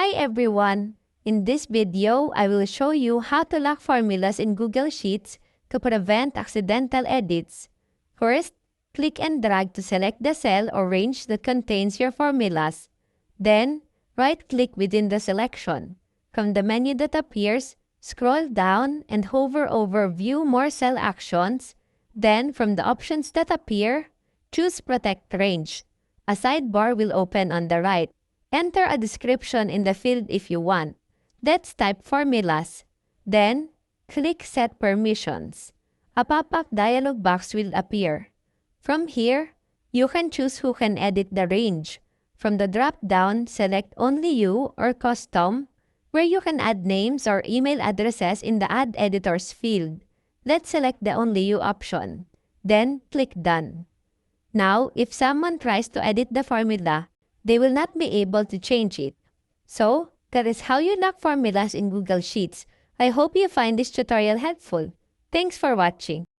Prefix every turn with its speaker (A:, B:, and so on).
A: Hi everyone! In this video, I will show you how to lock formulas in Google Sheets to prevent accidental edits. First, click and drag to select the cell or range that contains your formulas. Then, right-click within the selection. From the menu that appears, scroll down and hover over View More Cell Actions. Then, from the options that appear, choose Protect Range. A sidebar will open on the right. Enter a description in the field if you want. Let's type formulas. Then, click Set Permissions. A pop-up dialog box will appear. From here, you can choose who can edit the range. From the drop-down, select Only You or Custom, where you can add names or email addresses in the Add Editors field. Let's select the Only You option. Then, click Done. Now, if someone tries to edit the formula, they will not be able to change it. So, that is how you lock formulas in Google Sheets. I hope you find this tutorial helpful. Thanks for watching.